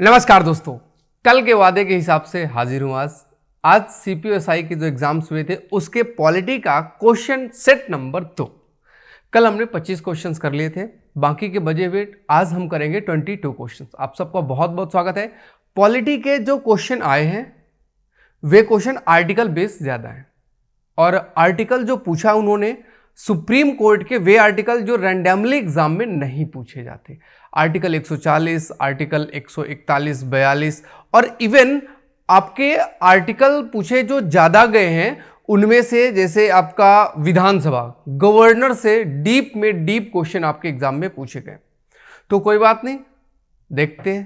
नमस्कार दोस्तों, कल के वादे के हिसाब से हाजिर हूं। आज सीपीओएसआई के जो एग्जाम्स हुए थे उसके पॉलिटी का क्वेश्चन सेट नंबर 2। कल हमने 25 क्वेश्चंस कर लिए थे, बाकी के बचे हुए आज हम करेंगे 22 क्वेश्चंस। आप सबका बहुत बहुत स्वागत है। पॉलिटी के जो क्वेश्चन आए हैं वे क्वेश्चन आर्टिकल बेस्ड ज्यादा है और आर्टिकल जो पूछा उन्होंने सुप्रीम कोर्ट के वे आर्टिकल जो रैंडमली एग्जाम में नहीं पूछे जाते। आर्टिकल 140, आर्टिकल 141, 42 और इवन आपके आर्टिकल पूछे जो ज्यादा गए हैं उनमें से जैसे आपका विधानसभा गवर्नर से डीप में डीप क्वेश्चन आपके एग्जाम में पूछे गए। तो कोई बात नहीं, देखते हैं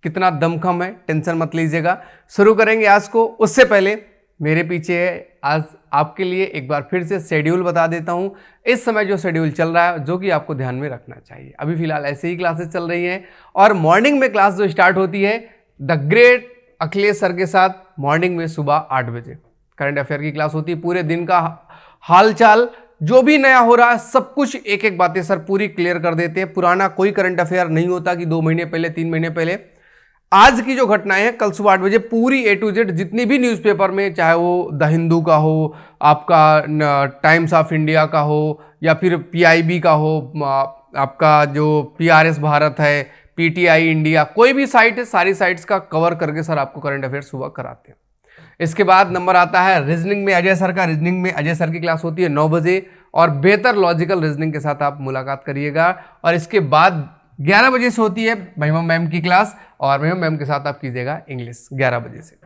कितना दमखम है, टेंशन मत लीजिएगा। शुरू करेंगे आज को। उससे पहले मेरे पीछे है आज आपके लिए एक बार फिर से शेड्यूल बता देता हूं। इस समय जो शेड्यूल चल रहा है जो कि आपको ध्यान में रखना चाहिए। अभी फिलहाल ऐसे ही क्लासेस चल रही हैं और मॉर्निंग में क्लास जो स्टार्ट होती है द ग्रेट अखिलेश सर के साथ मॉर्निंग में सुबह 8 बजे करंट अफेयर की क्लास होती है। पूरे दिन का हालचाल जो भी नया हो रहा है सब कुछ एक एक बातें सर पूरी क्लियर कर देते हैं। पुराना कोई करंट अफेयर नहीं होता कि 2 महीने पहले 3 महीने पहले। आज की जो घटनाएं हैं कल सुबह 8 बजे पूरी A to Z जितनी भी न्यूज़पेपर में, चाहे वो द हिंदू का हो, आपका टाइम्स ऑफ इंडिया का हो या फिर PIB का हो, आपका जो PRS भारत है, PTI इंडिया, कोई भी साइट है, सारी साइट्स का कवर करके सर आपको करंट अफेयर सुबह कराते हैं। इसके बाद नंबर आता है रीजनिंग में अजय सर का। रीजनिंग में अजय सर की क्लास होती है 9 बजे और बेहतर लॉजिकल रीजनिंग के साथ आप मुलाकात करिएगा। और इसके बाद 11 बजे से होती है महिमा मैम की क्लास और महिमा मैम के साथ आप कीजिएगा इंग्लिश 11 बजे से।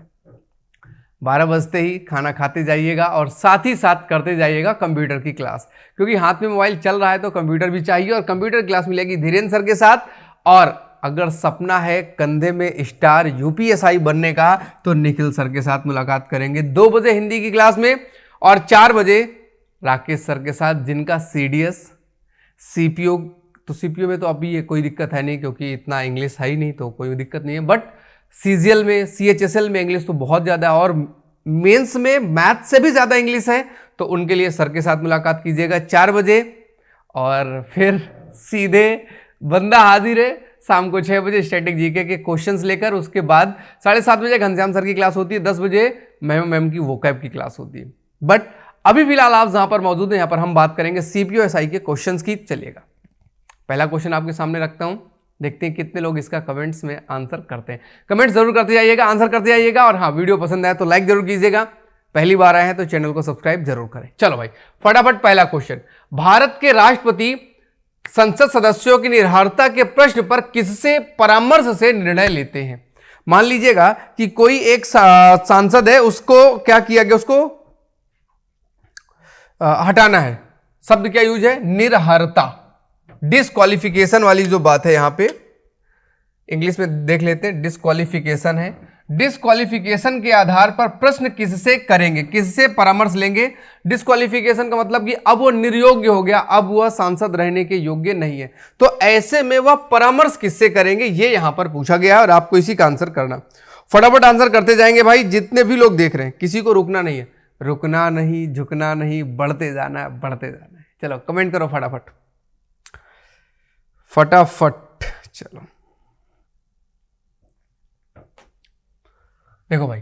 12 बजते ही खाना खाते जाइएगा और साथ ही साथ करते जाइएगा कंप्यूटर की क्लास, क्योंकि हाथ में मोबाइल चल रहा है तो कंप्यूटर भी चाहिए और कंप्यूटर क्लास मिलेगी धीरेन्द्र सर के साथ। और अगर सपना है कंधे में स्टार UPSI बनने का तो निखिल सर के साथ मुलाकात करेंगे 2 बजे हिंदी की क्लास में और 4 बजे राकेश सर के साथ, जिनका CDS CPO, तो CPO में तो अभी ये कोई दिक्कत है नहीं क्योंकि इतना इंग्लिश है ही नहीं तो कोई दिक्कत नहीं है। बट CGL में CHSL में इंग्लिश तो बहुत ज़्यादा है और मेंस में मैथ से भी ज़्यादा इंग्लिश है, तो उनके लिए सर के साथ मुलाकात कीजिएगा 4 बजे। और फिर सीधे बंदा हाजिर है शाम को 6 बजे स्टैटिक GK के क्वेश्चंस लेकर। उसके बाद 7:30 बजे घनश्याम सर की क्लास होती है, 10 बजे मैम की वोकैब की क्लास होती है। बट अभी फिलहाल आप जहाँ पर मौजूद हैं यहाँ पर हम बात करेंगे CPOSI के क्वेश्चंस की। चलिएगा, पहला क्वेश्चन आपके सामने रखता हूं, देखते हैं कितने लोग इसका कमेंट्स में आंसर करते हैं। कमेंट जरूर करते जाइएगा, आंसर करते जाइएगा और हाँ, वीडियो पसंद आए तो लाइक जरूर कीजिएगा। पहली बार आए हैं तो चैनल को सब्सक्राइब जरूर करें। चलो भाई फटाफट पहला क्वेश्चन। भारत के राष्ट्रपति संसद सदस्यों की निर्भरता के प्रश्न पर किससे परामर्श से निर्णय लेते हैं? मान लीजिएगा कि कोई एक सांसद है, उसको क्या किया गया, उसको हटाना है। शब्द क्या यूज है? निर्भरता, डिस्क्वालिफिकेशन वाली जो बात है यहां पे इंग्लिश में देख लेते हैं। डिस्क्वालिफिकेशन है। डिस्क्वालिफिकेशन के आधार पर प्रश्न किससे करेंगे, किससे परामर्श लेंगे? डिस्क्वालिफिकेशन का मतलब कि अब वो निर्योग्य हो गया, अब वह सांसद रहने के योग्य नहीं है, तो ऐसे में वह परामर्श किससे करेंगे ये यहां पर पूछा गया है और आपको इसी का आंसर करना। फटाफट आंसर करते जाएंगे भाई, जितने भी लोग देख रहे हैं किसी को रुकना नहीं है, रुकना नहीं, झुकना नहीं, बढ़ते जाना है, बढ़ते जाना है। चलो कमेंट करो फटाफट फटाफट। चलो देखो भाई,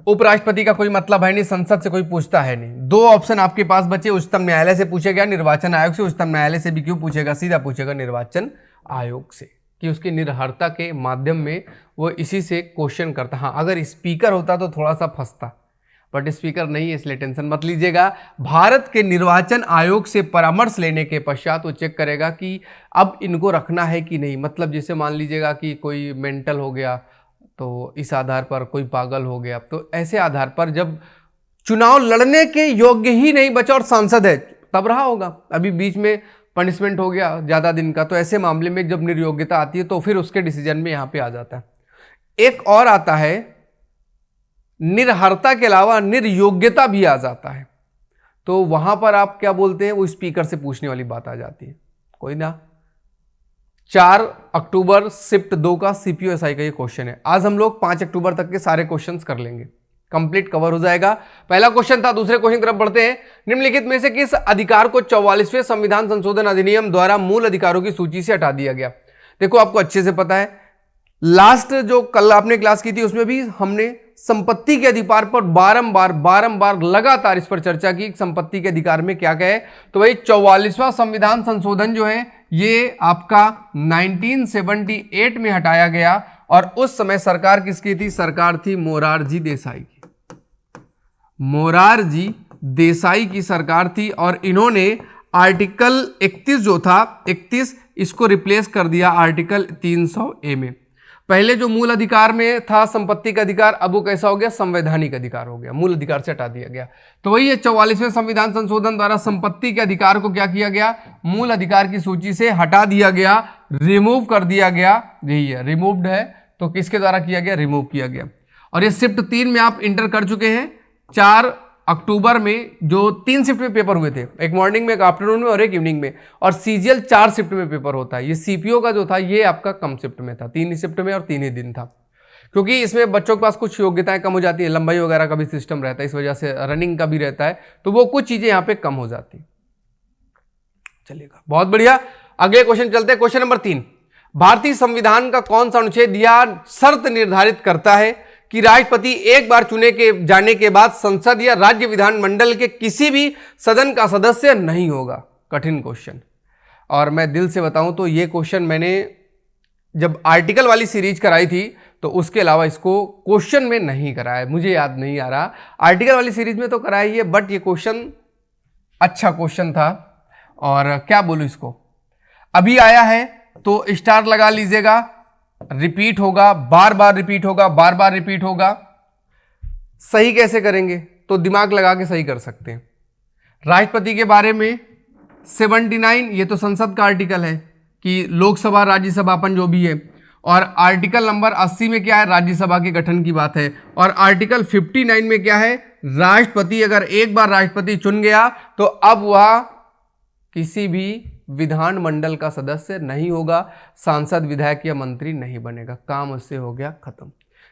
उपराष्ट्रपति का कोई मतलब है नहीं, संसद से कोई पूछता है नहीं। 2 ऑप्शन आपके पास बचे, उच्चतम न्यायालय से पूछेगा, निर्वाचन आयोग से। उच्चतम न्यायालय से भी क्यों पूछेगा, सीधा पूछेगा निर्वाचन आयोग से, कि उसकी निर्भरता के माध्यम में वो इसी से क्वेश्चन करता। हाँ, अगर स्पीकर होता तो थोड़ा सा फंसता, बट स्पीकर नहीं है इसलिए टेंशन मत लीजिएगा। भारत के निर्वाचन आयोग से परामर्श लेने के पश्चात वो चेक करेगा कि अब इनको रखना है कि नहीं। मतलब जैसे मान लीजिएगा कि कोई मेंटल हो गया तो इस आधार पर, कोई पागल हो गया तो ऐसे आधार पर, जब चुनाव लड़ने के योग्य ही नहीं बचा और सांसद है तब रहा होगा, अभी बीच में पनिशमेंट हो गया ज़्यादा दिन का, तो ऐसे मामले में जब निर्योग्यता आती है तो फिर उसके डिसीजन में यहाँ पे आ जाता है। एक और आता है, निर्हरता के अलावा निर्योग्यता भी आ जाता है, तो वहां पर आप क्या बोलते हैं, वो स्पीकर से पूछने वाली बात आ जाती है। कोई ना, 4 अक्टूबर शिफ्ट 2 का CPOSI का ये क्वेश्चन है। आज हम लोग 5 अक्टूबर तक के सारे क्वेश्चंस कर लेंगे, कंप्लीट कवर हो जाएगा। पहला क्वेश्चन था, दूसरे क्वेश्चन की तरफ बढ़ते हैं। निम्नलिखित में से किस अधिकार को 44वें संविधान संशोधन अधिनियम द्वारा मूल अधिकारों की सूची से हटा दिया गया? देखो आपको अच्छे से पता है, लास्ट जो कल आपने क्लास की थी उसमें भी हमने संपत्ति के अधिकार पर बारंबार लगातार इस पर चर्चा की, संपत्ति के अधिकार में क्या क्या है। तो भाई 44वां संविधान संशोधन जो है ये आपका 1978 में हटाया गया और उस समय सरकार किसकी थी? सरकार थी मोरारजी देसाई की। मोरारजी देसाई की सरकार थी और इन्होंने आर्टिकल 31 जो था 31 इसको रिप्लेस कर दिया आर्टिकल 300A में। पहले जो मूल अधिकार में था संपत्ति का अधिकार, अब वो कैसा हो गया? संवैधानिक अधिकार हो गया, मूल अधिकार से हटा दिया गया। तो वही 44वें संविधान संशोधन द्वारा संपत्ति के अधिकार को क्या किया गया? मूल अधिकार की सूची से हटा दिया गया, रिमूव कर दिया गया। यही है, रिमूव्ड है, तो किसके द्वारा किया गया? रिमूव किया गया। और ये शिफ्ट 3 में आप इंटर कर चुके हैं। 4 अक्टूबर में जो 3 शिफ्ट में पेपर हुए थे, एक मॉर्निंग में, एक आफ्टरनून में और एक इवनिंग में, और सीजीएल 4 शिफ्ट में पेपर होता है। ये सीपीओ का जो था ये आपका कम शिफ्ट में था, 3 ही शिफ्ट में और 3 ही दिन था, क्योंकि इसमें बच्चों के पास कुछ योग्यताएं कम हो जाती है, लंबाई वगैरह का भी सिस्टम रहता है, इस वजह से रनिंग का भी रहता है, तो वो कुछ चीजें यहाँ पे कम हो जाती। चलिएगा, बहुत बढ़िया। अगले क्वेश्चन चलते हैं। क्वेश्चन नंबर 3, भारतीय संविधान का कौन सा अनुच्छेद या शर्त निर्धारित करता है कि राष्ट्रपति एक बार चुने के जाने के बाद संसद या राज्य विधानमंडल के किसी भी सदन का सदस्य नहीं होगा? कठिन क्वेश्चन। और मैं दिल से बताऊं तो ये क्वेश्चन मैंने जब आर्टिकल वाली सीरीज कराई थी तो उसके अलावा इसको क्वेश्चन में नहीं कराया, मुझे याद नहीं आ रहा। आर्टिकल वाली सीरीज में तो कराई है, बट ये क्वेश्चन अच्छा क्वेश्चन था और क्या बोलूं इसको, अभी आया है तो स्टार लगा लीजिएगा। रिपीट होगा, बार बार रिपीट होगा, बार बार रिपीट होगा। सही कैसे करेंगे? तो दिमाग लगा के सही कर सकते हैं। राष्ट्रपति के बारे में 79, ये तो संसद का आर्टिकल है कि लोकसभा राज्यसभा अपन जो भी है, और आर्टिकल नंबर 80 में क्या है? राज्यसभा के गठन की बात है। और आर्टिकल 59 में क्या है? राष्ट्रपति अगर एक बार राष्ट्रपति चुन गया तो अब वह किसी भी विधानमंडल का सदस्य नहीं होगा, सांसद, विधायक या मंत्री नहीं बनेगा, काम उससे हो गया खत्म।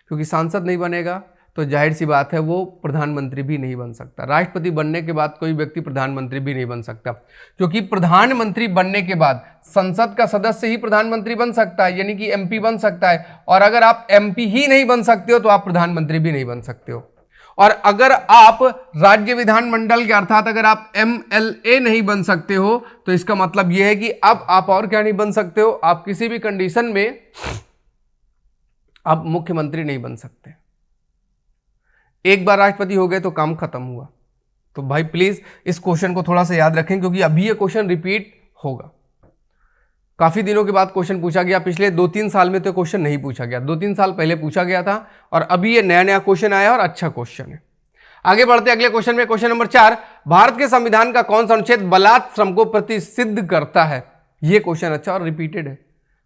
क्योंकि सांसद नहीं बनेगा तो जाहिर सी बात है वो प्रधानमंत्री भी नहीं बन सकता। राष्ट्रपति बनने के बाद कोई व्यक्ति प्रधानमंत्री भी नहीं बन सकता, क्योंकि प्रधानमंत्री बनने के बाद संसद का सदस्य ही प्रधानमंत्री बन सकता है, यानी कि एमपी बन सकता है। और अगर आप एमपी ही नहीं बन सकते हो तो आप प्रधानमंत्री भी नहीं बन सकते हो। और अगर आप राज्य विधानमंडल के अर्थात अगर आप एमएलए नहीं बन सकते हो तो इसका मतलब यह है कि अब आप और क्या नहीं बन सकते हो? आप किसी भी कंडीशन में आप मुख्यमंत्री नहीं बन सकते। एक बार राष्ट्रपति हो गए तो काम खत्म हुआ। तो भाई प्लीज इस क्वेश्चन को थोड़ा सा याद रखें, क्योंकि अभी ये क्वेश्चन रिपीट होगा। काफी दिनों के बाद क्वेश्चन पूछा गया, पिछले 2-3 साल में तो क्वेश्चन नहीं पूछा गया, 2-3 साल पहले पूछा गया था और अभी ये नया नया क्वेश्चन आया और अच्छा क्वेश्चन है। आगे बढ़ते अगले क्वेश्चन में। क्वेश्चन नंबर 4, भारत के संविधान का कौन सा अनुच्छेद बलात् श्रम को प्रतिषिद्ध करता है? ये क्वेश्चन अच्छा और रिपीटेड है,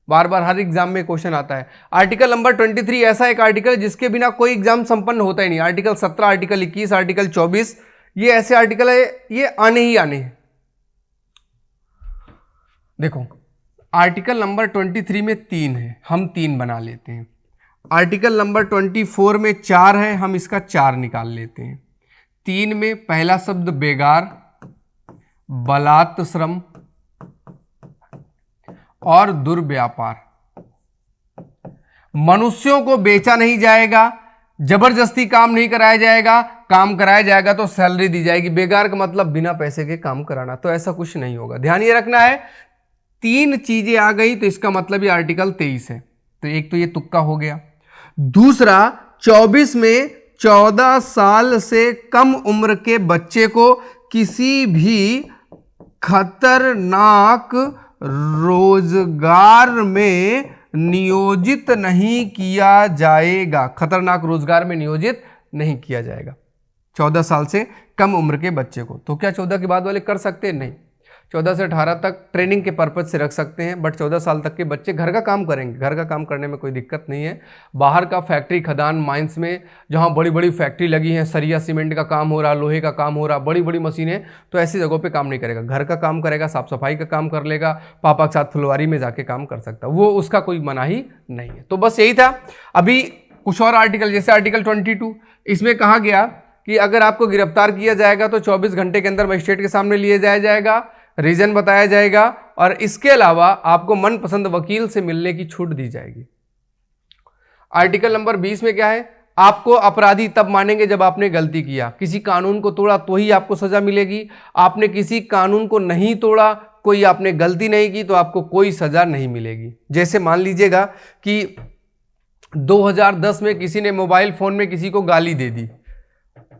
बार बार हर एग्जाम में क्वेश्चन आता है। आर्टिकल नंबर 23 ऐसा एक आर्टिकल जिसके बिना कोई एग्जाम संपन्न होता ही नहीं। आर्टिकल 17, आर्टिकल 21, आर्टिकल 24, ये ऐसे आर्टिकल है, ये आने ही आने हैं। देखो आर्टिकल नंबर 23 में 3 है, हम 3 बना लेते हैं। आर्टिकल नंबर 24 में 4 है, हम इसका 4 निकाल लेते हैं। 3 में पहला शब्द बेगार, बलात् श्रम और दुर्व्यापार। मनुष्यों को बेचा नहीं जाएगा, जबरदस्ती काम नहीं कराया जाएगा, काम कराया जाएगा तो सैलरी दी जाएगी। बेगार का मतलब बिना पैसे के काम कराना, तो ऐसा कुछ नहीं होगा। ध्यान ये रखना है, 3 चीजें आ गई तो इसका मतलब ये आर्टिकल 23 है। तो एक तो ये तुक्का हो गया। दूसरा, 24 में 14 साल से कम उम्र के बच्चे को किसी भी खतरनाक रोजगार में नियोजित नहीं किया जाएगा। खतरनाक रोजगार में नियोजित नहीं किया जाएगा 14 साल से कम उम्र के बच्चे को। तो क्या 14 के बाद वाले कर सकते हैं? नहीं, 14 से 18 तक ट्रेनिंग के पर्पज से रख सकते हैं, बट 14 साल तक के बच्चे घर का काम करेंगे। घर का काम करने में कोई दिक्कत नहीं है। बाहर का फैक्ट्री, खदान, माइंस में जहाँ बड़ी बड़ी फैक्ट्री लगी हैं, सरिया सीमेंट का काम हो रहा, लोहे का काम हो रहा, बड़ी बड़ी मशीनें, तो ऐसी जगहों पे काम नहीं करेगा। घर का काम करेगा, साफ सफाई का काम कर लेगा, पापा के साथ फुलवारी में जाके काम कर सकता, वो उसका कोई मनाही नहीं है। तो बस यही था। अभी कुछ और आर्टिकल, जैसे आर्टिकल 22, इसमें कहा गया कि अगर आपको गिरफ्तार किया जाएगा तो 24 घंटे के अंदर मजिस्ट्रेट के सामने लिए जाया जाएगा, रीजन बताया जाएगा और इसके अलावा आपको मनपसंद वकील से मिलने की छूट दी जाएगी। आर्टिकल नंबर 20 में क्या है, आपको अपराधी तब मानेंगे जब आपने गलती किया, किसी कानून को तोड़ा तो ही आपको सजा मिलेगी, आपने किसी कानून को नहीं तोड़ा, कोई आपने गलती नहीं की तो आपको कोई सजा नहीं मिलेगी। जैसे मान लीजिएगा कि 2010 में किसी ने मोबाइल फोन में किसी को गाली दे दी,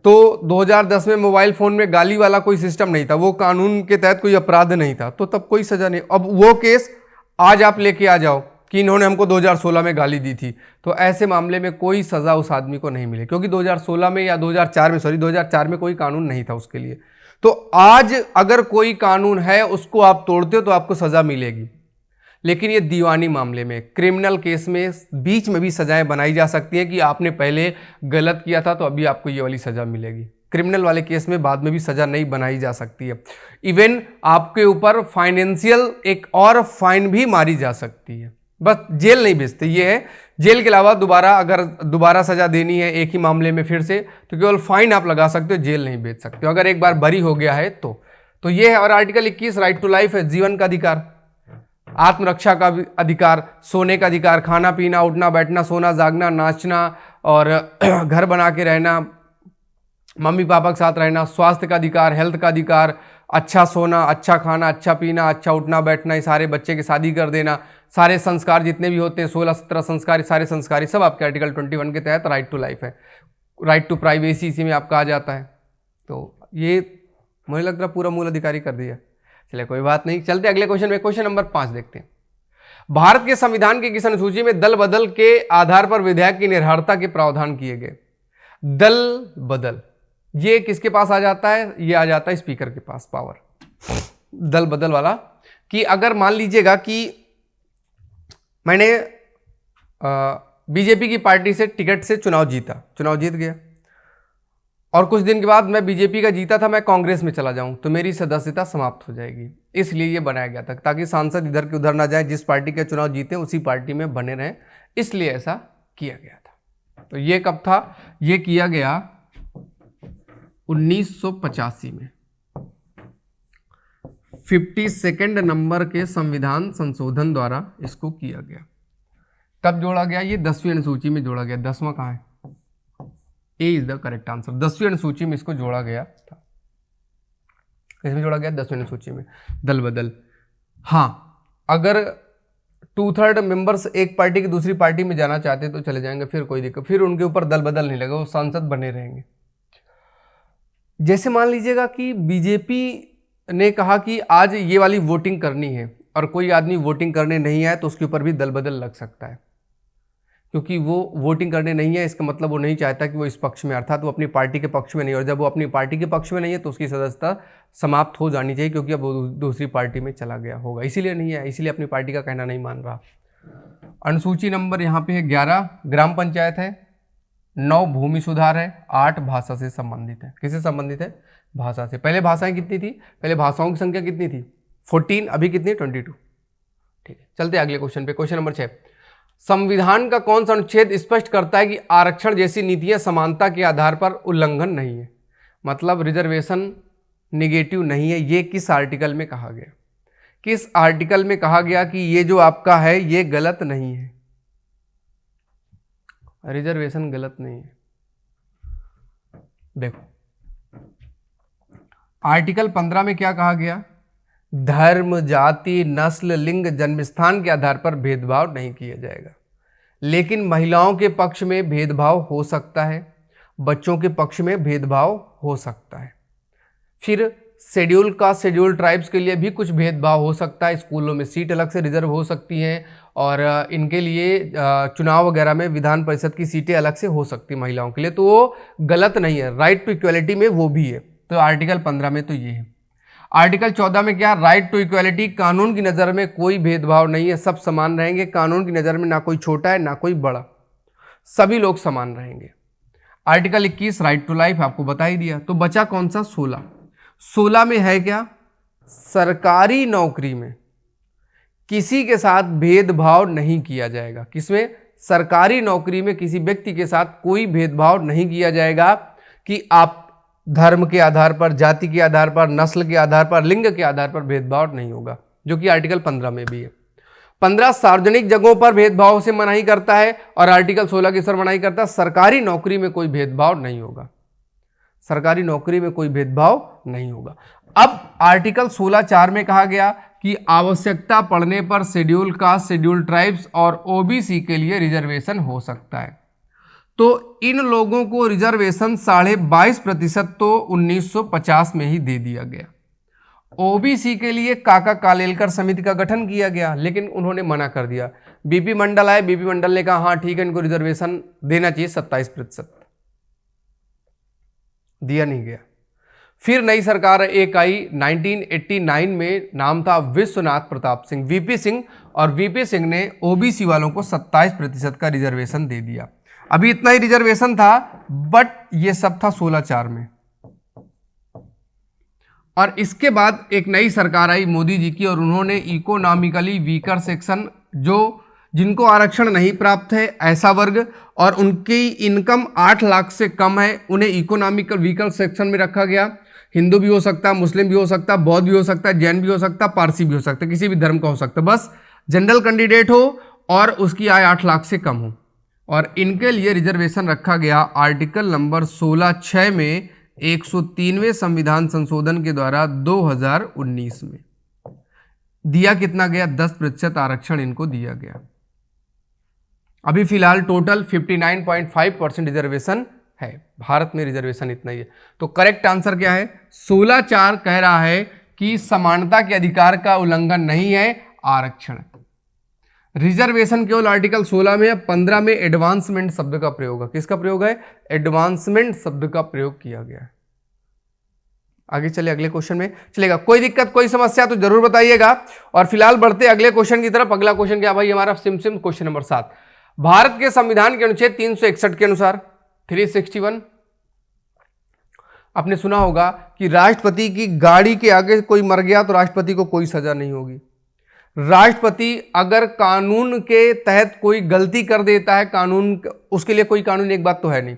तो 2010 में मोबाइल फोन में गाली वाला कोई सिस्टम नहीं था, वो कानून के तहत कोई अपराध नहीं था, तो तब कोई सजा नहीं। अब वो केस आज आप लेके आ जाओ कि इन्होंने हमको 2016 में गाली दी थी, तो ऐसे मामले में कोई सजा उस आदमी को नहीं मिले, क्योंकि 2016 में या 2004 में कोई कानून नहीं था उसके लिए। तो आज अगर कोई कानून है उसको आप तोड़ते हो तो आपको सजा मिलेगी, लेकिन ये दीवानी मामले में, क्रिमिनल केस में बीच में भी सजाएं बनाई जा सकती हैं कि आपने पहले गलत किया था तो अभी आपको ये वाली सजा मिलेगी। क्रिमिनल वाले केस में बाद में भी सजा नहीं बनाई जा सकती है। इवन आपके ऊपर फाइनेंशियल एक और फाइन भी मारी जा सकती है, बस जेल नहीं भेजते। ये है, जेल के अलावा अगर दोबारा सजा देनी है एक ही मामले में फिर से, तो केवल फाइन आप लगा सकते हो, जेल नहीं भेज सकते हो अगर एक बार बरी हो गया है तो ये है। और आर्टिकल 21 राइट टू लाइफ है, जीवन का अधिकार, आत्मरक्षा का अधिकार, सोने का अधिकार, खाना पीना, उठना बैठना, सोना जागना, नाचना और घर बना के रहना, मम्मी पापा के साथ रहना, स्वास्थ्य का अधिकार, हेल्थ का अधिकार, अच्छा सोना, अच्छा खाना, अच्छा पीना, अच्छा उठना बैठना, ये सारे, बच्चे की शादी कर देना, सारे संस्कार जितने भी होते हैं 16-17 संस्कार, सारे संस्कार सब आपके आर्टिकल 21 के तहत राइट टू लाइफ है। राइट टू प्राइवेसी इसी में आपका आ जाता है। तो ये मुझे लग रहा पूरा मूल अधिकारी कर दिया। चलिए कोई बात नहीं, चलते अगले क्वेश्चन में। क्वेश्चन नंबर 5 देखते हैं। भारत के संविधान की किस अनुसूची में दल बदल के आधार पर विधायक की निर्भरता के प्रावधान किए गए? दल बदल ये किसके पास आ जाता है? ये आ जाता है स्पीकर के पास पावर, दल बदल वाला। कि अगर मान लीजिएगा कि मैंने बीजेपी की पार्टी से टिकट से चुनाव जीत गया और कुछ दिन के बाद मैं बीजेपी का जीता था, मैं कांग्रेस में चला जाऊं तो मेरी सदस्यता समाप्त हो जाएगी। इसलिए ये बनाया गया था ताकि सांसद इधर के उधर ना जाए, जिस पार्टी के चुनाव जीते उसी पार्टी में बने रहें, इसलिए ऐसा किया गया था। तो ये कब था? ये किया गया 1985 में, 52 नंबर के संविधान संशोधन द्वारा इसको किया गया। कब जोड़ा गया? ये 10वीं अनुसूची में जोड़ा गया। 10वां कहाँ है? ए इज द करेक्ट आंसर। 10वीं अनुसूची में इसको जोड़ा गया था। किसमें जोड़ा गया? 10वीं अनुसूची में, दल बदल। हाँ, अगर 2/3 मेंबर्स एक पार्टी की दूसरी पार्टी में जाना चाहते तो चले जाएंगे, फिर कोई दिक्कत, फिर उनके ऊपर दल बदल नहीं लगा, वो सांसद बने रहेंगे। जैसे मान लीजिएगा कि बीजेपी ने कहा कि आज ये वाली वोटिंग करनी है और कोई आदमी वोटिंग करने नहीं आया तो उसके ऊपर भी दल बदल लग सकता है, क्योंकि वो वोटिंग करने नहीं है, इसका मतलब वो नहीं चाहता कि वो इस पक्ष में, अर्थात वो अपनी पार्टी के पक्ष में नहीं, और जब वो अपनी पार्टी के पक्ष में नहीं है तो उसकी सदस्यता समाप्त हो जानी चाहिए, क्योंकि अब वो दूसरी पार्टी में चला गया होगा, इसीलिए नहीं है, इसीलिए अपनी पार्टी का कहना नहीं मान रहा। अनुसूची नंबर यहाँ पे है 11 ग्राम पंचायत है, 9 भूमि सुधार है, 8 भाषा से संबंधित है। किससे संबंधित है? भाषा से। पहले भाषाएं कितनी थी? पहले भाषाओं की संख्या कितनी थी? 14, अभी कितनी? 22। ठीक है, चलते अगले क्वेश्चन पे। क्वेश्चन नंबर 6, संविधान का कौन सा अनुच्छेद स्पष्ट करता है कि आरक्षण जैसी नीतियां समानता के आधार पर उल्लंघन नहीं है? मतलब रिजर्वेशन निगेटिव नहीं है। ये किस आर्टिकल में कहा गया? किस आर्टिकल में कहा गया कि ये जो आपका है ये गलत नहीं है, रिजर्वेशन गलत नहीं है? देखो आर्टिकल 15 में क्या कहा गया? धर्म, जाति, नस्ल, लिंग, जन्मस्थान के आधार पर भेदभाव नहीं किया जाएगा, लेकिन महिलाओं के पक्ष में भेदभाव हो सकता है, बच्चों के पक्ष में भेदभाव हो सकता है। फिर शेड्यूल कास्ट, शेड्यूल ट्राइब्स के लिए भी कुछ भेदभाव हो सकता है, स्कूलों में सीट अलग से रिजर्व हो सकती हैं और इनके लिए चुनाव वगैरह में विधान परिषद की सीटें अलग से हो सकती महिलाओं के लिए, तो वो गलत नहीं है। राइट टू इक्वलिटी में वो भी है, तो आर्टिकल 15 में तो ये है। आर्टिकल 14 में क्या? राइट टू इक्वलिटी, कानून की नज़र में कोई भेदभाव नहीं है, सब समान रहेंगे। कानून की नज़र में ना कोई छोटा है ना कोई बड़ा, सभी लोग समान रहेंगे। आर्टिकल 21 राइट टू लाइफ आपको बता ही दिया। तो बचा कौन सा? 16 में है क्या? सरकारी नौकरी में किसी के साथ भेदभाव नहीं किया जाएगा। किसमें? सरकारी नौकरी में किसी व्यक्ति के साथ कोई भेदभाव नहीं किया जाएगा कि आप धर्म के आधार पर, जाति के आधार पर, नस्ल के आधार पर, लिंग के आधार पर भेदभाव नहीं होगा, जो कि आर्टिकल 15 में भी है। 15 सार्वजनिक जगहों पर भेदभाव से मनाही करता है और आर्टिकल 16 की सर मनाही करता है सरकारी नौकरी में कोई भेदभाव नहीं होगा, सरकारी नौकरी में कोई भेदभाव नहीं होगा। अब आर्टिकल 16(4) में कहा गया कि आवश्यकता पड़ने पर शेड्यूल कास्ट, शेड्यूल ट्राइब्स और ओबीसी के लिए रिजर्वेशन हो सकता है। तो इन लोगों को रिजर्वेशन 22.5% तो 1950 में ही दे दिया गया। ओबीसी के लिए काका कालेलकर समिति का गठन किया गया, लेकिन उन्होंने मना कर दिया। बीपी मंडल आए, बीपी मंडल ने कहा हाँ ठीक है, इनको रिजर्वेशन देना चाहिए 27%, दिया नहीं गया। फिर नई सरकार एक आई 1989 में, नाम था विश्वनाथ प्रताप सिंह, वीपी सिंह, और वीपी सिंह ने ओबीसी वालों को 27% का रिजर्वेशन दे दिया। अभी इतना ही रिजर्वेशन था, बट ये सब था 16(4) में। और इसके बाद एक नई सरकार आई मोदी जी की, और उन्होंने इकोनॉमिकली वीकर सेक्शन, जो जिनको आरक्षण नहीं प्राप्त है ऐसा वर्ग और उनकी इनकम 8 लाख से कम है, उन्हें इकोनॉमिकल वीकर सेक्शन में रखा गया। हिंदू भी हो सकता है, मुस्लिम भी हो सकता है, बौद्ध भी हो सकता है, जैन भी हो सकता है, पारसी भी हो सकता है, किसी भी धर्म का हो सकता है, बस जनरल कैंडिडेट हो और उसकी आय 8 लाख से कम हो। और इनके लिए रिजर्वेशन रखा गया आर्टिकल नंबर 16(6) में 103वें संविधान संशोधन के द्वारा 2019 में। दिया कितना गया? 10% आरक्षण इनको दिया गया। अभी फिलहाल टोटल 59.5% रिजर्वेशन है भारत में, रिजर्वेशन इतना ही है। तो करेक्ट आंसर क्या है? 16(4) कह रहा है कि समानता के अधिकार का उल्लंघन नहीं है आरक्षण। रिजर्वेशन केवल आर्टिकल 16 में है, 15 में एडवांसमेंट शब्द का प्रयोग है। किसका प्रयोग है? एडवांसमेंट शब्द का प्रयोग किया गया है। आगे चले अगले क्वेश्चन में, चलेगा? कोई दिक्कत, कोई समस्या तो जरूर बताइएगा। और फिलहाल बढ़ते अगले क्वेश्चन की तरफ। अगला क्वेश्चन क्या भाई हमारा? SIM question number 7। भारत के संविधान के अनुच्छेद 361 के अनुसार 361 आपने सुना होगा कि राष्ट्रपति की गाड़ी के आगे कोई मर गया तो राष्ट्रपति को कोई सजा नहीं होगी। राष्ट्रपति अगर कानून के तहत कोई गलती कर देता है, कानून उसके लिए कोई कानून एक बात तो है नहीं,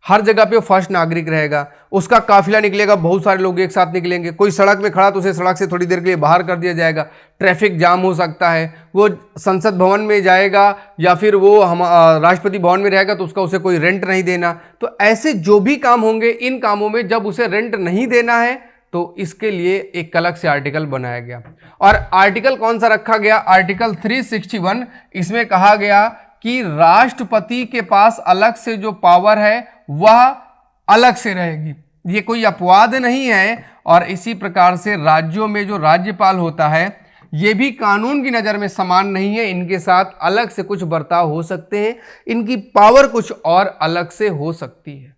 हर जगह पे वो फर्स्ट नागरिक रहेगा। उसका काफिला निकलेगा, बहुत सारे लोग एक साथ निकलेंगे। कोई सड़क में खड़ा तो उसे सड़क से थोड़ी देर के लिए बाहर कर दिया जाएगा, ट्रैफिक जाम हो सकता है। वो संसद भवन में जाएगा या फिर वो हम राष्ट्रपति भवन में रहेगा तो उसका उसे कोई रेंट नहीं देना। तो ऐसे जो भी काम होंगे, इन कामों में जब उसे रेंट नहीं देना है तो इसके लिए एक अलग से आर्टिकल बनाया गया। और आर्टिकल कौन सा रखा गया? आर्टिकल 361। इसमें कहा गया कि राष्ट्रपति के पास अलग से जो पावर है वह अलग से रहेगी। ये कोई अपवाद नहीं है। और इसी प्रकार से राज्यों में जो राज्यपाल होता है ये भी कानून की नज़र में समान नहीं है, इनके साथ अलग से कुछ बर्ताव हो सकते हैं, इनकी पावर कुछ और अलग से हो सकती है।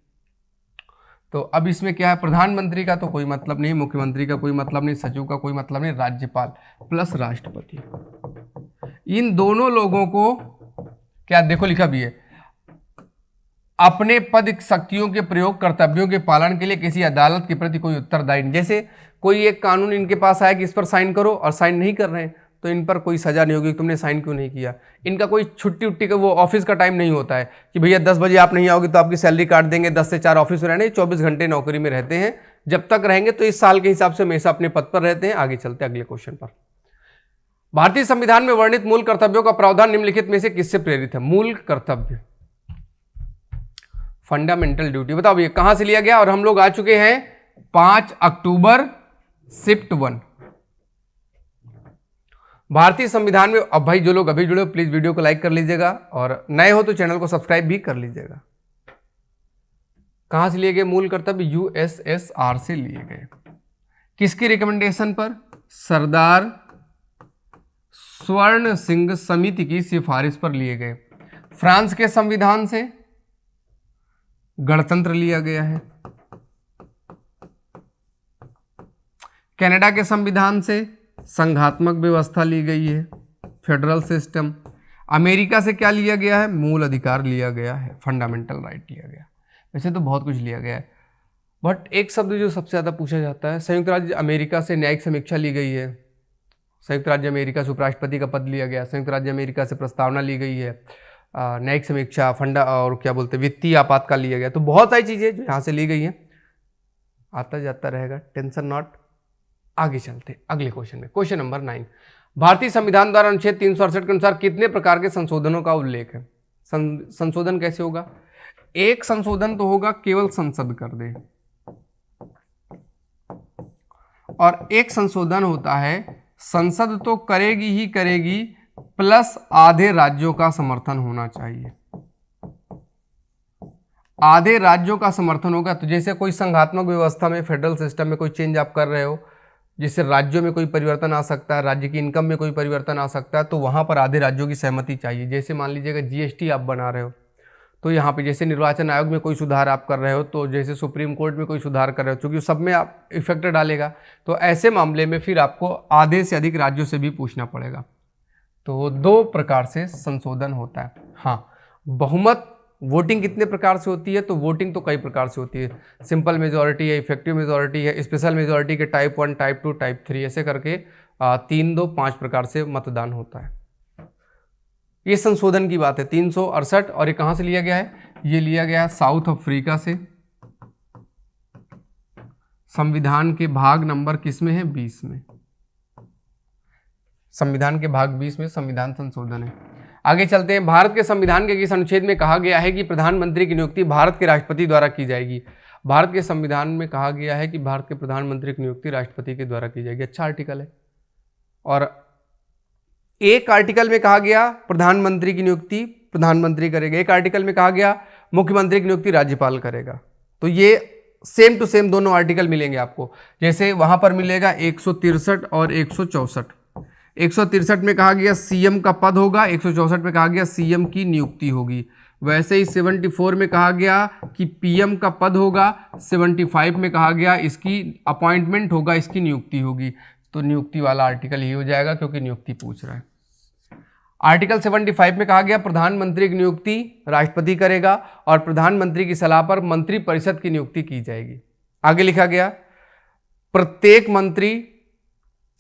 तो अब इसमें क्या है? प्रधानमंत्री का तो कोई मतलब नहीं, मुख्यमंत्री का कोई मतलब नहीं, सचिव का कोई मतलब नहीं, राज्यपाल प्लस राष्ट्रपति, इन दोनों लोगों को क्या देखो लिखा भी है, अपने पद शक्तियों के प्रयोग कर्तव्यों के पालन के लिए किसी अदालत के प्रति कोई उत्तरदायी नहीं। जैसे कोई एक कानून इनके पास आया कि इस पर साइन करो और साइन नहीं कर रहे हैं तो इन पर कोई सजा नहीं होगी, तुमने साइन क्यों नहीं किया। इनका कोई छुट्टी उट्टी का वो ऑफिस का टाइम नहीं होता है कि भैया 10 बजे आप नहीं आओगे तो आपकी सैलरी काट देंगे, 10 से 4 ऑफिस में रहने, 24 घंटे नौकरी में रहते हैं। जब तक रहेंगे तो इस साल के हिसाब से हमेशा अपने पद पर रहते हैं। आगे चलते हैं अगले क्वेश्चन पर। भारतीय संविधान में वर्णित मूल कर्तव्यों का प्रावधान निम्नलिखित में से किससे प्रेरित है? मूल कर्तव्य, फंडामेंटल ड्यूटी, बताओ ये कहां से लिया गया? और हम लोग आ चुके हैं 5 अक्टूबर शिफ्ट 1 भारतीय संविधान में। अब भाई जो लोग अभी जुड़े हो प्लीज वीडियो को लाइक कर लीजिएगा और नए हो तो चैनल को सब्सक्राइब भी कर लीजिएगा। कहां से लिए गए मूल कर्तव्य? यूएसएसआर से लिए गए। किसकी रिकमेंडेशन पर? सरदार स्वर्ण सिंह समिति की सिफारिश पर लिए गए। फ्रांस के संविधान से गणतंत्र लिया गया है। कनाडा के संविधान से संघात्मक व्यवस्था ली गई है, फेडरल सिस्टम। अमेरिका से क्या लिया गया है? मूल अधिकार लिया गया है, फंडामेंटल राइट लिया गया। वैसे तो बहुत कुछ लिया गया है, बट एक शब्द जो सबसे ज़्यादा पूछा जाता है, संयुक्त राज्य अमेरिका से न्यायिक समीक्षा ली गई है, संयुक्त राज्य अमेरिका से उपराष्ट्रपति का पद लिया गया, संयुक्त राज्य अमेरिका से प्रस्तावना ली गई है, न्यायिक समीक्षा, फंडा और क्या बोलते हैं वित्तीय आपातकाल लिया गया। तो बहुत सारी चीज़ें जो यहाँ से ली गई हैं, आता जाता रहेगा, टेंशन नॉट। आगे चलते अगले क्वेश्चन में, क्वेश्चन नंबर 9। भारतीय संविधान द्वारा अनुच्छेद 368 के अनुसार कितने प्रकार के संशोधनों का उल्लेख है? संशोधन कैसे होगा? एक संशोधन तो होगा केवल संसद कर दे, और एक संशोधन होता है संसद तो करेगी ही करेगी प्लस आधे राज्यों का समर्थन होना चाहिए। आधे राज्यों का समर्थन होगा तो जैसे कोई संघात्मक व्यवस्था में, फेडरल सिस्टम में कोई चेंज आप कर रहे हो, जिससे राज्यों में कोई परिवर्तन आ सकता है, राज्य की इनकम में कोई परिवर्तन आ सकता है, तो वहां पर आधे राज्यों की सहमति चाहिए। जैसे मान लीजिएगा जीएसटी आप बना रहे हो, तो यहाँ पे जैसे निर्वाचन आयोग में कोई सुधार आप कर रहे हो, तो जैसे सुप्रीम कोर्ट में कोई सुधार कर रहे हो, क्योंकि सब में आप इफेक्ट डालेगा, तो ऐसे मामले में फिर आपको आधे से अधिक राज्यों से भी पूछना पड़ेगा। तो 2 प्रकार से संशोधन होता है। हाँ, बहुमत वोटिंग कितने प्रकार से होती है? तो वोटिंग तो कई प्रकार से होती है। सिंपल मेजॉरिटी है, इफेक्टिव मेजॉरिटी है, स्पेशल मेजॉरिटी के टाइप 1, टाइप 2, टाइप 3 ऐसे करके 3, 2, 5 प्रकार से मतदान होता है। ये संशोधन की बात है 368। और ये कहाँ से लिया गया है? ये लिया गया है साउथ अफ्रीका से। संविधान के भाग नंबर किस में है? 20 में। संविधान के भाग 20 में संविधान संशोधन है। आगे चलते हैं। भारत के संविधान के किस अनुच्छेद में कहा गया है कि प्रधानमंत्री की नियुक्ति भारत के राष्ट्रपति द्वारा की जाएगी? भारत के संविधान में कहा गया है कि भारत के प्रधानमंत्री की नियुक्ति राष्ट्रपति के द्वारा की जाएगी। अच्छा आर्टिकल है। और एक आर्टिकल में कहा गया प्रधानमंत्री की नियुक्ति प्रधानमंत्री करेगा, एक आर्टिकल में कहा गया मुख्यमंत्री की नियुक्ति राज्यपाल करेगा। तो ये सेम टू सेम दोनों आर्टिकल मिलेंगे आपको। जैसे वहां पर मिलेगा 163 और 164। 163 में कहा गया सीएम का पद होगा, 164 में कहा गया सीएम की नियुक्ति होगी। वैसे ही 74 में कहा गया कि पीएम का पद होगा, 75 में कहा गया इसकी अपॉइंटमेंट होगा, इसकी नियुक्ति होगी। तो नियुक्ति वाला आर्टिकल ये हो जाएगा क्योंकि नियुक्ति पूछ रहा है। आर्टिकल 75 में कहा गया प्रधानमंत्री की नियुक्ति राष्ट्रपति करेगा और प्रधानमंत्री की सलाह पर मंत्रिपरिषद की नियुक्ति की जाएगी। आगे लिखा गया प्रत्येक मंत्री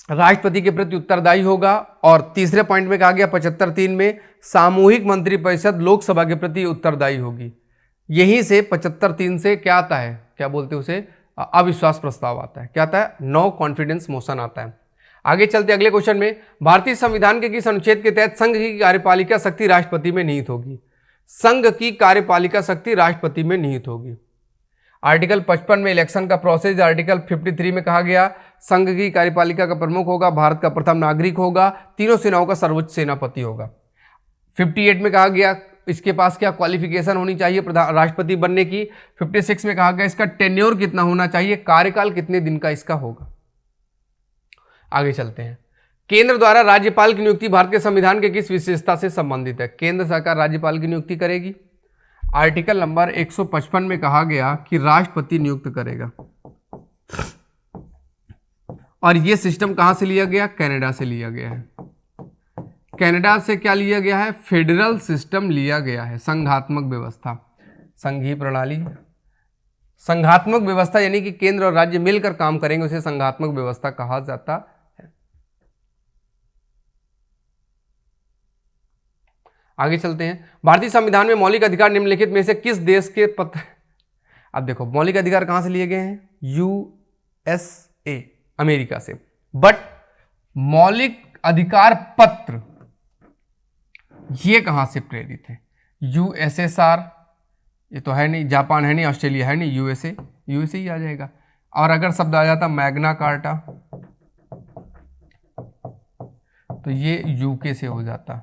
राष्ट्रपति के प्रति उत्तरदायी होगा। और तीसरे पॉइंट में कहा गया 75(3) में सामूहिक मंत्रिपरिषद लोकसभा के प्रति उत्तरदायी होगी। यहीं से 75(3) से क्या आता है, क्या बोलते हैं उसे, अविश्वास प्रस्ताव आता है। क्या आता है? नो कॉन्फिडेंस मोशन आता है। आगे चलते अगले क्वेश्चन में। भारतीय संविधान के किस अनुच्छेद के तहत संघ की कार्यपालिका शक्ति राष्ट्रपति में निहित होगी? संघ की कार्यपालिका शक्ति राष्ट्रपति में निहित होगी। आर्टिकल 55 में इलेक्शन का प्रोसेस। आर्टिकल 53 में कहा गया संघ की कार्यपालिका का प्रमुख होगा, भारत का प्रथम नागरिक होगा, तीनों सेनाओं का सर्वोच्च सेनापति होगा। 58 में कहा गया इसके पास क्या क्वालिफिकेशन होनी चाहिए राष्ट्रपति बनने की। 56 में कहा गया इसका टेन्योर कितना होना चाहिए, कार्यकाल कितने दिन का इसका होगा। आगे चलते हैं। केंद्र द्वारा राज्यपाल की नियुक्ति भारत के संविधान के किस विशेषता से संबंधित है? केंद्र सरकार राज्यपाल की नियुक्ति करेगी। आर्टिकल नंबर 155 में कहा गया कि राष्ट्रपति नियुक्त करेगा। और यह सिस्टम कहां से लिया गया? कनाडा से लिया गया है। कनाडा से क्या लिया गया है? फेडरल सिस्टम लिया गया है, संघात्मक व्यवस्था, संघीय प्रणाली। संघात्मक व्यवस्था यानी कि केंद्र और राज्य मिलकर काम करेंगे, उसे संघात्मक व्यवस्था कहा जाता है। आगे चलते हैं। भारतीय संविधान में मौलिक अधिकार निम्नलिखित में से किस देश के पत्र? अब देखो मौलिक अधिकार कहां से लिए गए हैं? यूएसए, अमेरिका से। बट मौलिक अधिकार पत्र ये कहां से प्रेरित है? यूएसएसआर, ये तो है नहीं, जापान है नहीं, ऑस्ट्रेलिया है नहीं, यूएसए ही आ जाएगा। और अगर शब्द आ जाता मैग्ना कार्टा तो ये यूके से हो जाता,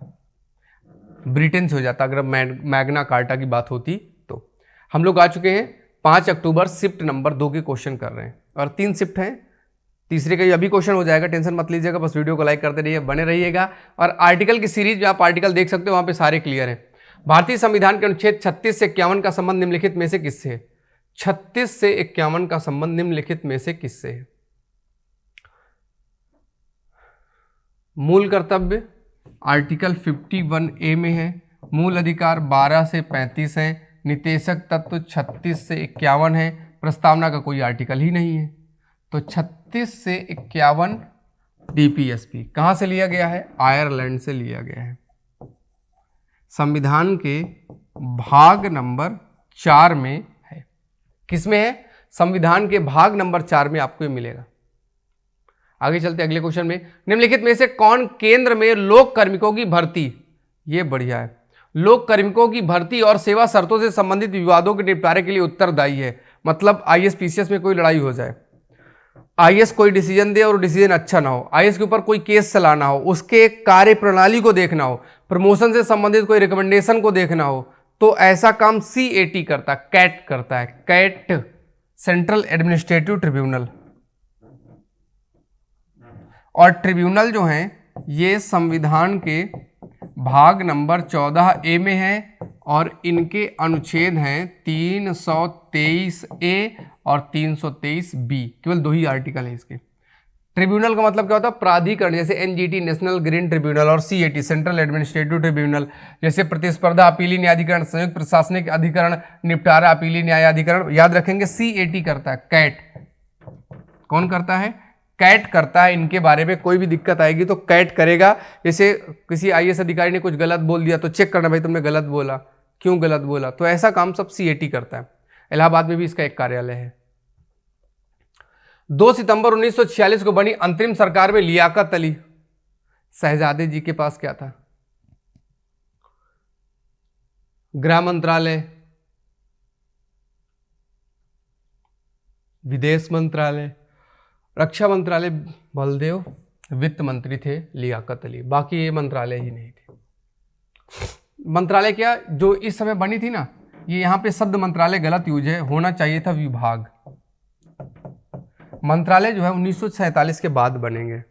ब्रिटेन से हो जाता अगर मैग्ना कार्टा की बात होती तो। हम लोग आ चुके हैं 5 अक्टूबर, शिफ्ट नंबर 2 के क्वेश्चन कर रहे हैं और 3 शिफ्ट हैं। तीसरे का अभी क्वेश्चन हो जाएगा, टेंशन मत लीजिएगा, बस वीडियो को लाइक करते रहिए, बने रहिएगा। और आर्टिकल की सीरीज में आप आर्टिकल देख सकते हो, वहां पे सारे क्लियर हैं। भारतीय संविधान के अनुच्छेद 36 से 51 का संबंध निम्नलिखित में से किससे है? 36 से 51 का संबंध निम्नलिखित में से किससे है? मूल कर्तव्य आर्टिकल 51A में है, मूल अधिकार 12 से 35 है, नितेशक तत्व 36 से 51 है, प्रस्तावना का कोई आर्टिकल ही नहीं है। तो 36 से 51 डीपीएसपी कहां से लिया गया है? आयरलैंड से लिया गया है। संविधान के भाग नंबर 4 में है। किसमें है? संविधान के भाग नंबर 4 में आपको ये मिलेगा। आगे चलते अगले क्वेश्चन में, निम्नलिखित में से कौन केंद्र में लोक कार्मिकों की भर्ती, ये बढ़िया है, लोक कार्मिकों की भर्ती और सेवा शर्तों से संबंधित विवादों के निपटारे के लिए उत्तरदायी है। मतलब आईएएस पीसीएस में कोई लड़ाई हो जाए, आईएएस कोई डिसीजन दे और डिसीजन अच्छा ना हो, आईएएस के ऊपर कोई केस चलाना हो, उसके कार्य प्रणाली को देखना हो, प्रमोशन से संबंधित कोई रिकमेंडेशन को देखना हो, तो ऐसा काम सीएटी करता है, कैट करता है, कैट सेंट्रल एडमिनिस्ट्रेटिव ट्रिब्यूनल। और ट्रिब्यूनल जो है ये संविधान के भाग नंबर 14A में है और इनके अनुच्छेद हैं 323A और 323B, केवल 2 ही आर्टिकल है इसके। ट्रिब्यूनल का मतलब क्या होता है, प्राधिकरण, जैसे एनजीटी नेशनल ग्रीन ट्रिब्यूनल और सीएटी सेंट्रल एडमिनिस्ट्रेटिव ट्रिब्यूनल, जैसे प्रतिस्पर्धा अपीली न्यायाधिकरण, संयुक्त प्रशासनिक अधिकरण, निपटारा अपीली न्यायाधिकरण। याद रखेंगे सीएटी करता है, कैट कौन करता है, कैट करता है। इनके बारे में कोई भी दिक्कत आएगी तो कैट करेगा। जैसे किसी आईएएस अधिकारी ने कुछ गलत बोल दिया तो चेक करना, भाई तुमने गलत बोला, क्यों गलत बोला, तो ऐसा काम सब सीएटी करता है। इलाहाबाद में भी इसका एक कार्यालय है। 2 सितंबर 1946 को बनी अंतरिम सरकार में लियाकत अली शहजादे जी के पास क्या था, गृह मंत्रालय, विदेश मंत्रालय, रक्षा मंत्रालय, बलदेव वित्त मंत्री थे लियाकत अली, बाकी ये मंत्रालय ही नहीं थे। मंत्रालय क्या जो इस समय बनी थी ना, ये यहां पे शब्द मंत्रालय गलत यूज है, होना चाहिए था विभाग। मंत्रालय जो है 1947 के बाद बनेंगे।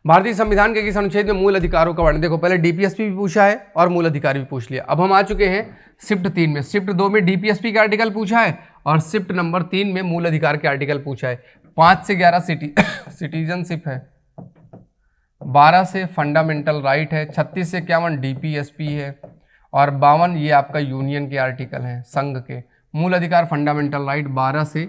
भारतीय संविधान के किस अनुच्छेद में मूल अधिकारों का वर्णन, देखो पहले डीपीएसपी भी पूछा है और मूल अधिकार भी पूछ लिया। अब हम आ चुके हैं शिफ्ट 3 में। शिफ्ट 2 में डीपीएसपी का आर्टिकल पूछा है और शिफ्ट नंबर 3 में मूल अधिकार के आर्टिकल पूछा है। 5 से 11 सिटीजनशिप है, 12 से फंडामेंटल राइट है, 36 से 51 डीपीएसपी है और 52 ये आपका यूनियन के आर्टिकल हैं, संघ के। मूल अधिकार फंडामेंटल राइट 12 से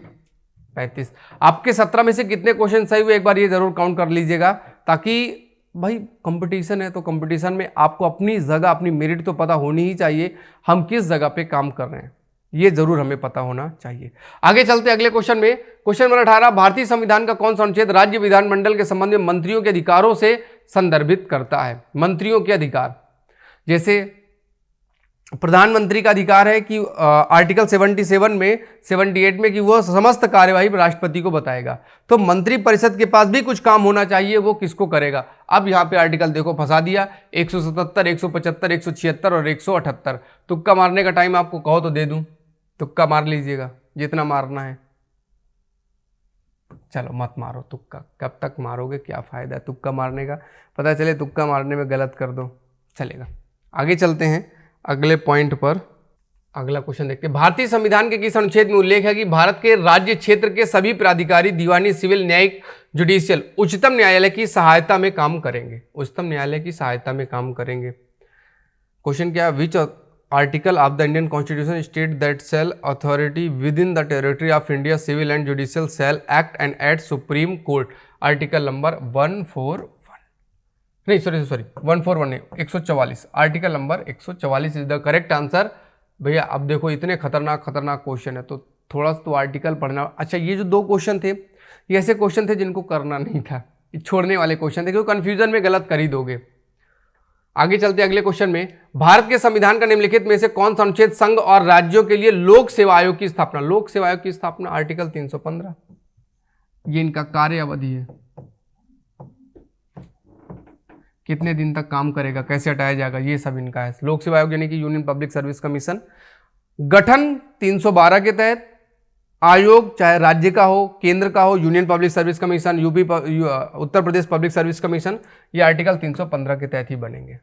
35। आपके 17 में से कितने क्वेश्चन सही हुए एक बार ये जरूर काउंट कर लीजिएगा, ताकि भाई कंपटीशन है तो कंपटीशन में आपको अपनी जगह, अपनी मेरिट तो पता होनी ही चाहिए, हम किस जगह पे काम कर रहे हैं ये जरूर हमें पता होना चाहिए। आगे चलते अगले क्वेश्चन में। क्वेश्चन नंबर 18, भारतीय संविधान का कौन सा अनुच्छेद राज्य विधानमंडल के संबंध में मंत्रियों के अधिकारों से संदर्भित करता है। मंत्रियों के अधिकार, जैसे प्रधानमंत्री का अधिकार है कि आर्टिकल 77 में 78 में कि वह समस्त कार्यवाही राष्ट्रपति को बताएगा, तो मंत्री परिषद के पास भी कुछ काम होना चाहिए, वो किसको करेगा। अब यहाँ पे आर्टिकल देखो फंसा दिया, 177, 175, 176 और 178। तुक्का मारने का टाइम आपको कहो तो दे दूं, तुक्का मार लीजिएगा जितना मारना है। चलो मत मारो तुक्का, कब तक मारोगे, क्या फायदा है तुक्का मारने का, पता चले तुक्का मारने में गलत कर दो, चलेगा। आगे चलते हैं अगले पॉइंट पर। अगला क्वेश्चन देखते हैं, भारतीय संविधान के किस अनुच्छेद में उल्लेख है कि भारत के राज्य क्षेत्र के सभी प्राधिकारी दीवानी, सिविल, न्यायिक, जुडिशियल उच्चतम न्यायालय की सहायता में काम करेंगे। उच्चतम न्यायालय की सहायता में काम करेंगे। क्वेश्चन क्या है, which article of the Indian constitution state that shall authority within the territory of India civil and judicial shall act and at Supreme Court. Article number 141 नहीं सॉरी 141 नहीं 144, article number 144 is the correct answer. भैया अब देखो इतने खतरनाक question है तो थोड़ा सा तो आर्टिकल पढ़ना। अच्छा ये जो 2 क्वेश्चन थे ये ऐसे क्वेश्चन थे जिनको करना नहीं था, छोड़ने वाले क्वेश्चन थे क्योंकि कंफ्यूजन में गलत कर ही दोगे। आगे चलते अगले क्वेश्चन में, भारत के संविधान का निम्नलिखित में से कौन सा अनुच्छेद संघ और राज्यों के लिए लोक सेवा आयोग की स्थापना। लोक सेवा आयोग की स्थापना आर्टिकल 315, ये इनका कार्य अवधि है, कितने दिन तक काम करेगा, कैसे हटाया जाएगा, ये सब इनका है। लोक सेवा आयोग यानी कि यूनियन पब्लिक सर्विस कमीशन। गठन 312 के तहत आयोग चाहे राज्य का हो, केंद्र का हो, Union Public Service Commission, UP Uttar Pradesh Public Service Commission, ये आर्टिकल 315 के तहत ही बनेंगे।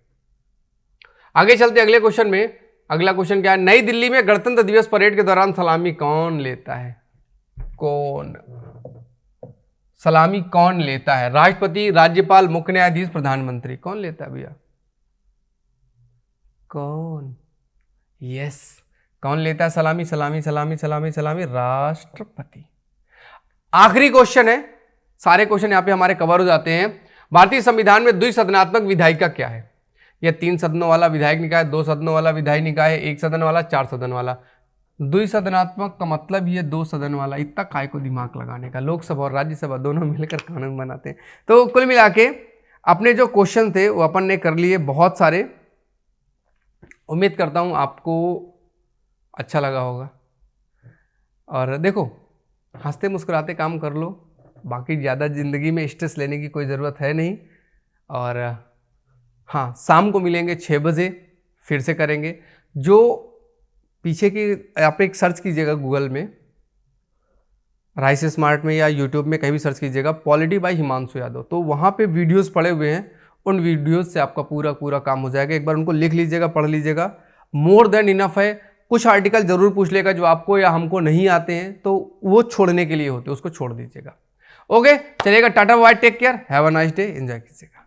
आगे चलते अगले क्वेश्चन में। अगला क्वेश्चन क्या है, नई दिल्ली में गणतंत्र दिवस परेड के दौरान सलामी कौन लेता है। कौन सलामी कौन लेता है, राष्ट्रपति, राज्यपाल, मुख्य न्यायाधीश, प्रधानमंत्री, कौन लेता है भैया, कौन, यस कौन लेता है सलामी, सलामी सलामी सलामी सलामी, राष्ट्रपति। आखिरी क्वेश्चन है, सारे क्वेश्चन यहां पे हमारे कवर हो जाते हैं। भारतीय संविधान में द्विसदनात्मक विधायिका क्या है। यह 3 सदनों वाला विधायक निकाय, 2 सदनों वाला विधायी निकाय, 1 सदन वाला, 4 सदन वाला। द्विसदनात्मक का मतलब ये 2 सदन वाला, इतना काय को दिमाग लगाने का, लोकसभा और राज्यसभा दोनों मिलकर कानून बनाते हैं। तो कुल मिला के अपने जो क्वेश्चन थे वो अपन ने कर लिए बहुत सारे। उम्मीद करता हूँ आपको अच्छा लगा होगा। और देखो, हंसते मुस्कुराते काम कर लो, बाकी ज़्यादा ज़िंदगी में स्ट्रेस लेने की कोई ज़रूरत है नहीं। और हाँ, शाम को मिलेंगे 6 बजे, फिर से करेंगे। जो पीछे की आप एक सर्च कीजिएगा गूगल में, राइस स्मार्ट में या यूट्यूब में कहीं भी सर्च कीजिएगा पॉलिटी बाय हिमांशु यादव, तो वहाँ पे वीडियोस पड़े हुए हैं। उन वीडियोस से आपका पूरा काम हो जाएगा। एक बार उनको लिख लीजिएगा, पढ़ लीजिएगा, मोर देन इनफ है। कुछ आर्टिकल जरूर पूछ लेगा जो आपको या हमको नहीं आते हैं, तो वो छोड़ने के लिए होते हैं, उसको छोड़ दीजिएगा। ओके, चलिएगा, tata bye, take care, have a nice day, enjoy कीजिएगा।